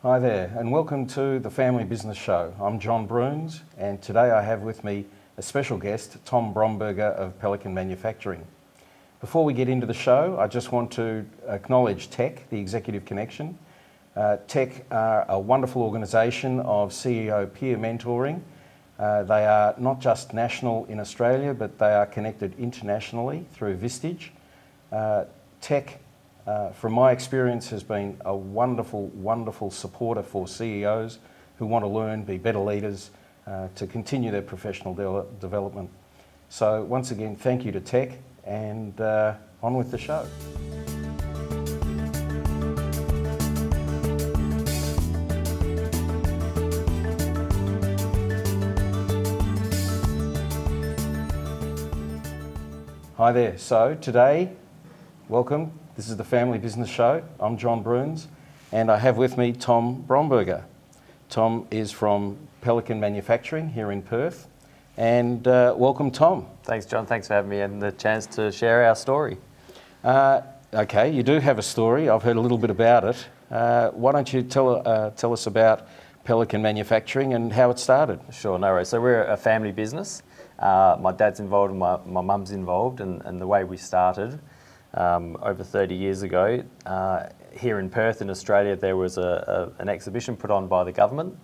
Hi there, and welcome to the Family Business Show. I'm John Broons, and today I have with me a special guest, Tom Bromberger of Pelican Manufacturing. Before we get into the show, I just want to acknowledge TEC, the Executive Connection. TEC are a wonderful organisation of CEO peer mentoring. They are not just national in Australia, but they are connected internationally through Vistage. TEC, from my experience, has been a wonderful, wonderful supporter for CEOs who want to learn, be better leaders, to continue their professional development. So once again, thank you to TEC, and on with the show. Hi there. So today, welcome. This is the Family Business Show. I'm John Broons, and I have with me Tom Bromberger. Tom is from Pelican Manufacturing here in Perth, and welcome, Tom. Thanks, John. Thanks for having me and the chance to share our story. Okay, you do have a story. I've heard a little bit about it. Why don't you tell us about Pelican Manufacturing and how it started? Sure, no worries. So we're a family business. My dad's involved and my mum's involved, and the way we started over 30 years ago, here in Perth in Australia, there was an exhibition put on by the government,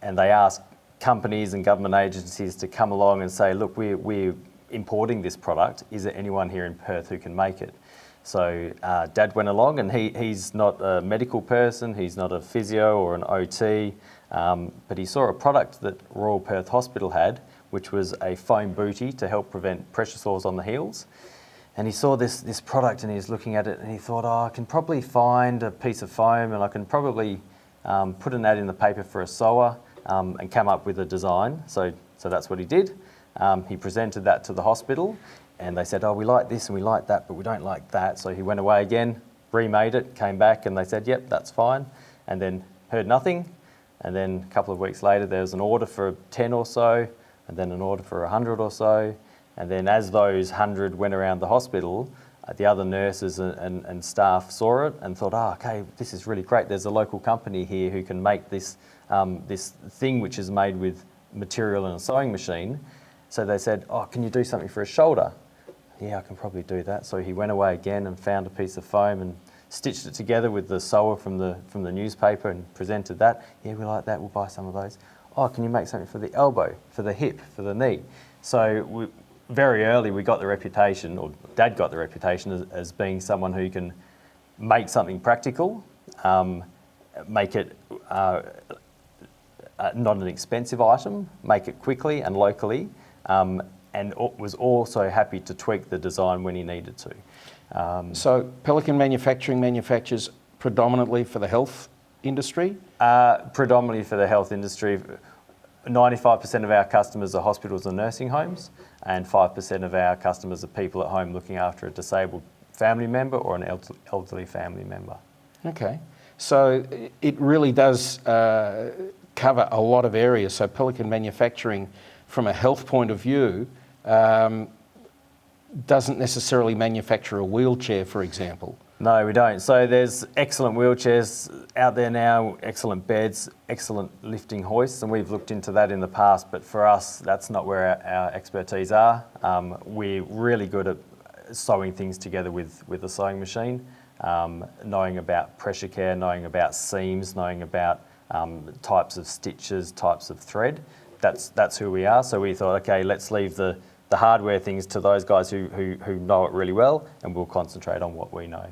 and they asked companies and government agencies to come along and say, look, we're importing this product. Is there anyone here in Perth who can make it? So Dad went along, and he's not a medical person, he's not a physio or an OT, but he saw a product that Royal Perth Hospital had, which was a foam bootie to help prevent pressure sores on the heels. And he saw this product and he was looking at it and he thought, I can probably find a piece of foam and I can probably put an ad in the paper for a sewer and come up with a design. So that's what he did. He presented that to the hospital and they said, we like this and we like that, but we don't like that. So he went away again, remade it, came back and they said, yep, that's fine. And then heard nothing. And then a couple of weeks later, there was an order for 10 or so, and then an order for 100 or so. And then as those 100 went around the hospital, the other nurses and staff saw it and thought, okay, this is really great. There's a local company here who can make this thing which is made with material in a sewing machine. So they said, can you do something for a shoulder? Yeah, I can probably do that. So he went away again and found a piece of foam and stitched it together with the sewer from the newspaper and presented that. Yeah, we like that, we'll buy some of those. Can you make something for the elbow, for the hip, for the knee? So very early we got the reputation, or Dad got the reputation as being someone who can make something practical, make it not an expensive item, make it quickly and locally, and was also happy to tweak the design when he needed to. So Pelican Manufacturing manufactures predominantly for the health industry? Predominantly for the health industry. 95% of our customers are hospitals and nursing homes, and 5% of our customers are people at home looking after a disabled family member or an elderly family member. Okay, so it really does cover a lot of areas. So Pelican Manufacturing, from a health point of view, doesn't necessarily manufacture a wheelchair, for example. No, we don't. So there's excellent wheelchairs out there now, excellent beds, excellent lifting hoists, and we've looked into that in the past, but for us, that's not where our expertise are. We're really good at sewing things together with a sewing machine, knowing about pressure care, knowing about seams, knowing about types of stitches, types of thread. That's who we are. So we thought, okay, let's leave the hardware things to those guys who know it really well, and we'll concentrate on what we know.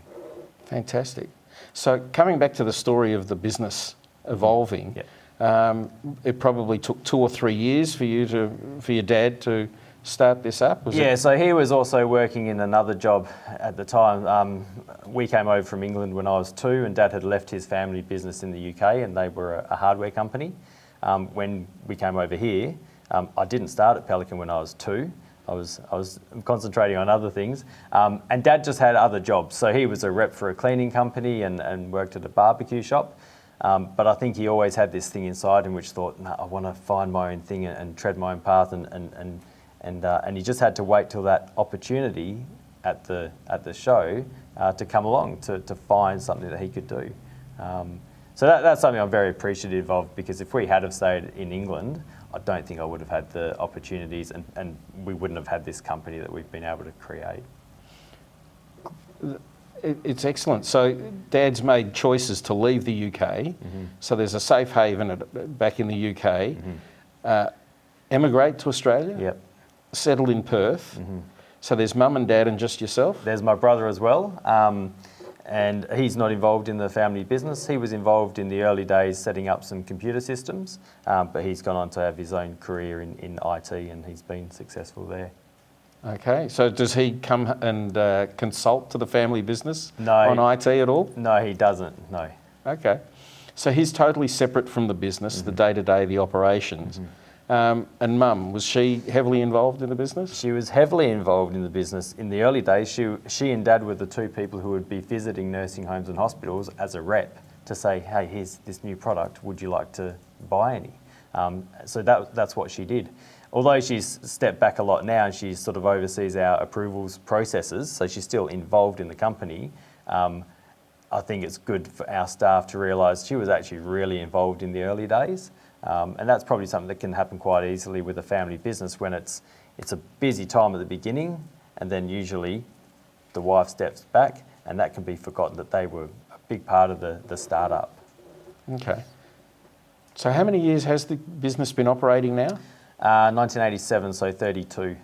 Fantastic. So coming back to the story of the business evolving, it probably took 2 or 3 years for your dad to start this up? So he was also working in another job at the time. We came over from England when I was 2, and Dad had left his family business in the UK, and they were a hardware company. When we came over here, I didn't start at Pelican when I was 2. I was concentrating on other things, and Dad just had other jobs. So he was a rep for a cleaning company and worked at a barbecue shop. But I think he always had this thing inside him which thought, no, I want to find my own thing and tread my own path, and he just had to wait till that opportunity at the show to come along to find something that he could do. So that's something I'm very appreciative of, because if we had have stayed in England, I don't think I would have had the opportunities, and we wouldn't have had this company that we've been able to create. It's excellent. So Dad's made choices to leave the UK. So there's a safe haven back in the UK. Emigrate to Australia. Yep. Settle in Perth. So there's mum and dad and just yourself? There's my brother as well. And he's not involved in the family business. He was involved in the early days setting up some computer systems, but he's gone on to have his own career in IT, and he's been successful there. Okay, so does he come and consult to the family business No. on IT at all? No, he doesn't, no. Okay, so he's totally separate from the business, the day-to-day, the operations. And mum, was she heavily involved in the business? She was heavily involved in the business. In the early days, she and Dad were the two people who would be visiting nursing homes and hospitals as a rep to say, hey, here's this new product, would you like to buy any? So that's what she did. Although she's stepped back a lot now and she sort of oversees our approvals processes, so she's still involved in the company, I think it's good for our staff to realise she was actually really involved in the early days. And that's probably something that can happen quite easily with a family business when it's a busy time at the beginning, and then usually the wife steps back, and that can be forgotten that they were a big part of the startup. Okay. So how many years has the business been operating now? 1987, so 32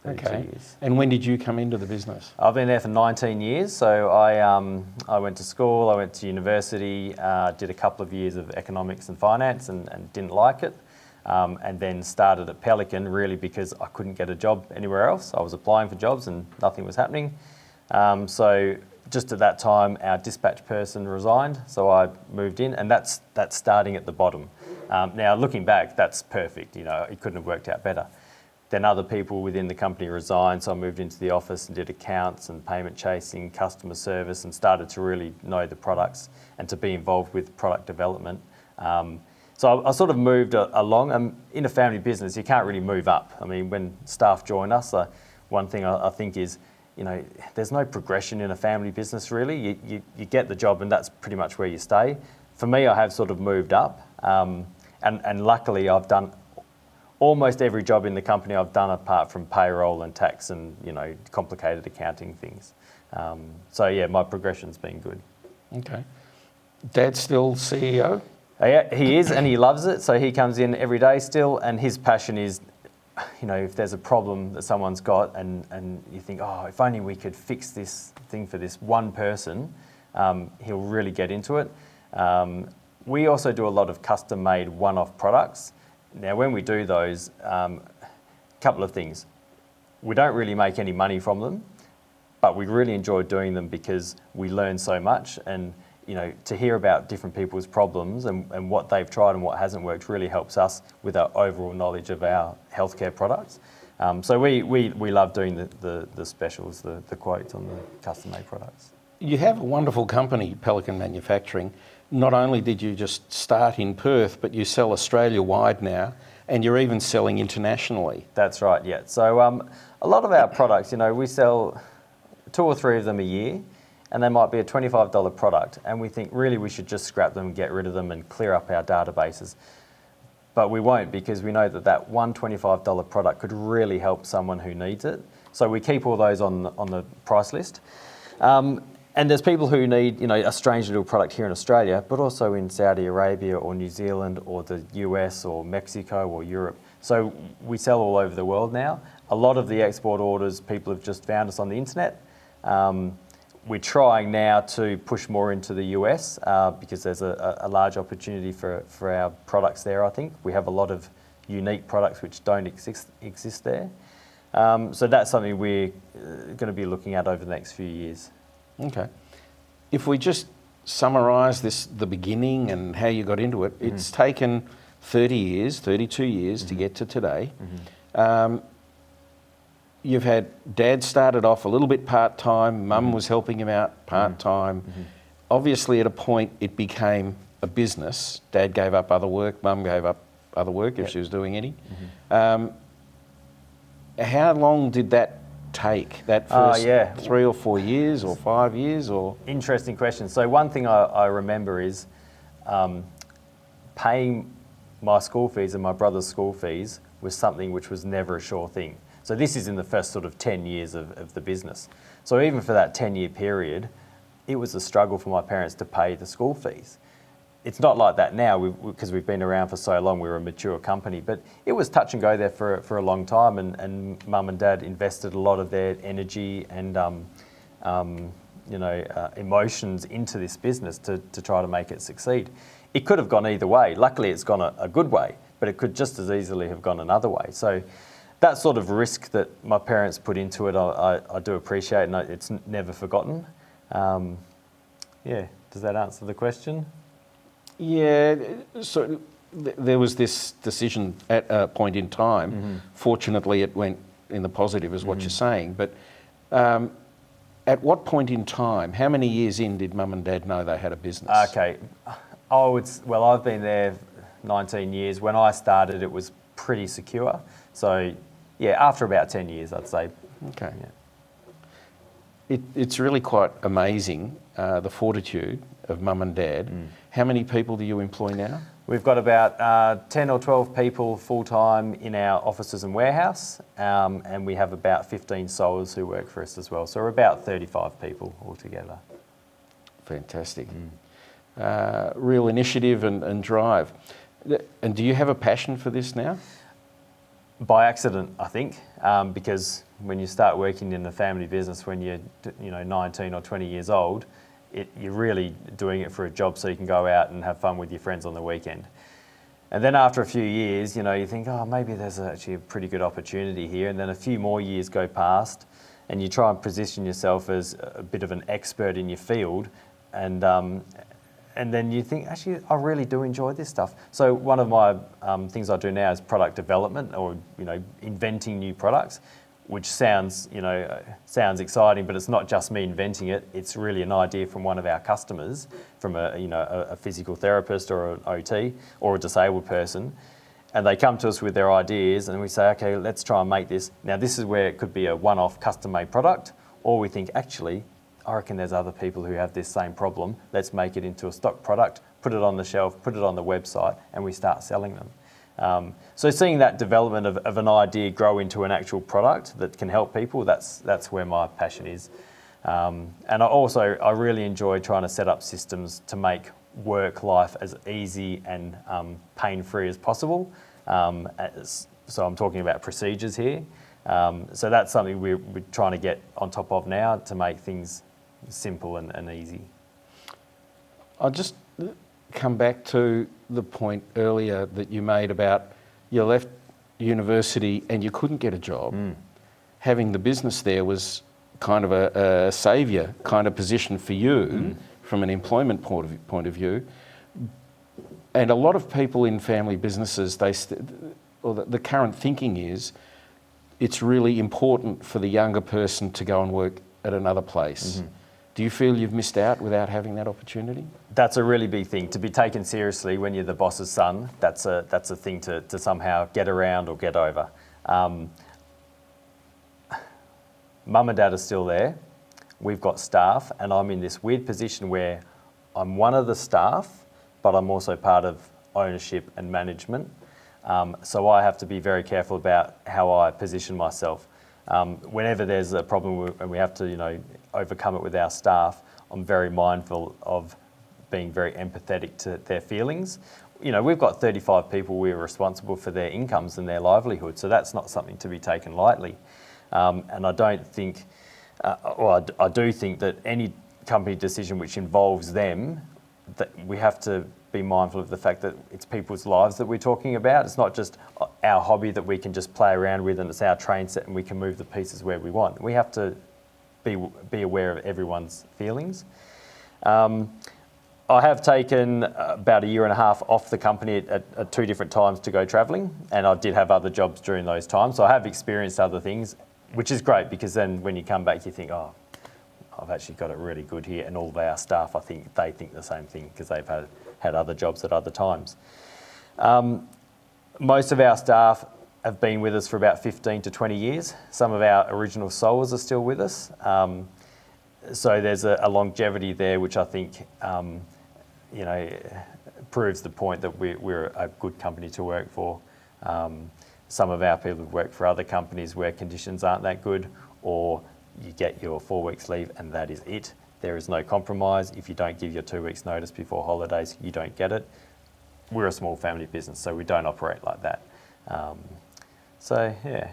Okay. years. And when did you come into the business? I've been there for 19 years. So I went to school, I went to university, did a couple of years of economics and finance and didn't like it. And then started at Pelican really because I couldn't get a job anywhere else. I was applying for jobs and nothing was happening. So just at that time, our dispatch person resigned. So I moved in, and that's starting at the bottom. Now looking back, that's perfect. You know, it couldn't have worked out better. Then other people within the company resigned, so I moved into the office and did accounts and payment chasing, customer service, and started to really know the products and to be involved with product development. So I sort of moved along. In a family business, you can't really move up. I mean, when staff join us, one thing I think is, you know, there's no progression in a family business really. You get the job and that's pretty much where you stay. For me, I have sort of moved up, and luckily I've done almost every job in the company I've done apart from payroll and tax and, you know, complicated accounting things. So yeah, my progression's been good. Okay. Dad's still CEO? He is, and he loves it. So he comes in every day still, and his passion is, you know, if there's a problem that someone's got and you think, oh, if only we could fix this thing for this one person, he'll really get into it. We also do a lot of custom-made one-off products. Now, when we do those, a couple of things. We don't really make any money from them, but we really enjoy doing them because we learn so much, and you know, to hear about different people's problems and what they've tried and what hasn't worked really helps us with our overall knowledge of our healthcare products. So we love doing the specials, the quotes on the custom-made products. You have a wonderful company, Pelican Manufacturing. Not only did you just start in Perth, but you sell Australia-wide now, and you're even selling internationally. That's right, yeah. So a lot of our products, you know, we sell 2 or 3 of them a year, and they might be a $25 product, and we think really we should just scrap them, get rid of them and clear up our databases. But we won't, because we know that one $25 product could really help someone who needs it. So we keep all those on the price list. And there's people who need, you know, a strange little product here in Australia, but also in Saudi Arabia or New Zealand or the US or Mexico or Europe. So we sell all over the world now. A lot of the export orders, people have just found us on the internet. We're trying now to push more into the US because there's a large opportunity for our products there, I think. We have a lot of unique products which don't exist there. So that's something we're going to be looking at over the next few years. Okay. If we just summarise the beginning and how you got into it, it's taken 32 years to get to today. You've had Dad started off a little bit part-time, Mum was helping him out part-time. Obviously at a point it became a business. Dad gave up other work, Mum gave up other work if she was doing any. How long did that take, that first 3 or 4 years or 5 years? Or Interesting question. So one thing I remember is paying my school fees and my brother's school fees was something which was never a sure thing. So this is in the first sort of 10 years of the business. So even for that 10-year period, it was a struggle for my parents to pay the school fees. It's not like that now because we've been around for so long, we're a mature company, but it was touch and go there for a long time, and mum and dad invested a lot of their energy and emotions into this business to try to make it succeed. It could have gone either way. Luckily, it's gone a good way, but it could just as easily have gone another way. So that sort of risk that my parents put into it, I do appreciate, and it's never forgotten. Yeah, does that answer the question? Yeah, so there was this decision at a point in time. Mm-hmm. Fortunately, it went in the positive, is what you're saying. But at what point in time, how many years in did mum and dad know they had a business? Okay, I've been there 19 years. When I started, it was pretty secure. So, yeah, after about 10 years, I'd say. Okay. Yeah. It's really quite amazing, the fortitude of mum and dad. How many people do you employ now? We've got about 10 or 12 people full-time in our offices and warehouse, and we have about 15 sewers who work for us as well. So we're about 35 people altogether. Fantastic. Real initiative and drive. And do you have a passion for this now? By accident, I think, because when you start working in the family business when you're 19 or 20 years old, you're really doing it for a job so you can go out and have fun with your friends on the weekend. And then after a few years, you think, oh, maybe there's actually a pretty good opportunity here. And then a few more years go past and you try and position yourself as a bit of an expert in your field. And then you think, actually, I really do enjoy this stuff. So one of my things I do now is product development, or inventing new products, which sounds exciting, but it's not just me inventing it. It's really an idea from one of our customers, from a physical therapist or an OT or a disabled person, and they come to us with their ideas, and we say, okay, let's try and make this. Now, this is where it could be a one-off custom-made product, or we think, actually, I reckon there's other people who have this same problem. Let's make it into a stock product, put it on the shelf, put it on the website, and we start selling them. So seeing that development of an idea grow into an actual product that can help people, that's where my passion is. And I really enjoy trying to set up systems to make work life as easy and pain-free as possible. So I'm talking about procedures here. So that's something we're trying to get on top of now to make things simple and easy. I'll just come back to the point earlier that you made about you left university and you couldn't get a job. Having the business there was kind of a saviour kind of position for you from an employment point of view. And a lot of people in family businesses, the current thinking is it's really important for the younger person to go and work at another place. Do you feel you've missed out without having that opportunity? That's a really big thing. To be taken seriously when you're the boss's son, that's a thing to somehow get around or get over. Mum and dad are still there. We've got staff, and I'm in this weird position where I'm one of the staff, but I'm also part of ownership and management. So I have to be very careful about how I position myself. Whenever there's a problem and we have to, overcome it with our staff, I'm very mindful of being very empathetic to their feelings. We've got 35 people we're responsible for their incomes and their livelihood, so that's not something to be taken lightly. And I don't think, I do think that any company decision which involves them, that we have to be mindful of the fact that it's people's lives that we're talking about. It's not just our hobby that we can just play around with and it's our train set and we can move the pieces where we want. We have to be aware of everyone's feelings. I have taken about a year and a half off the company at two different times to go travelling, and I did have other jobs during those times. So I have experienced other things, which is great because then when you come back you think, oh, I've actually got it really good here, and all of our staff, I think they think the same thing because they've had other jobs at other times. Most of our staff have been with us for about 15 to 20 years. Some of our original sewers are still with us. So there's a longevity there, which I think, proves the point that we're a good company to work for. Some of our people have worked for other companies where conditions aren't that good, or you get your 4 weeks leave and that is it. There is no compromise. If you don't give your 2 weeks notice before holidays, you don't get it. We're a small family business, so we don't operate like that. So yeah.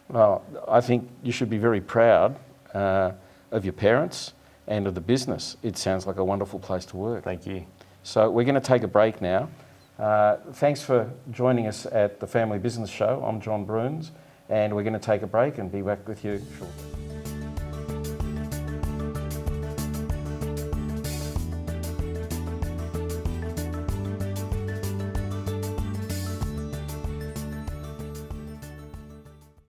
Well, I think you should be very proud of your parents and of the business. It sounds like a wonderful place to work. Thank you. So we're going to take a break now. Thanks for joining us at the Family Business Show. I'm John Broons, and we're going to take a break and be back with you shortly.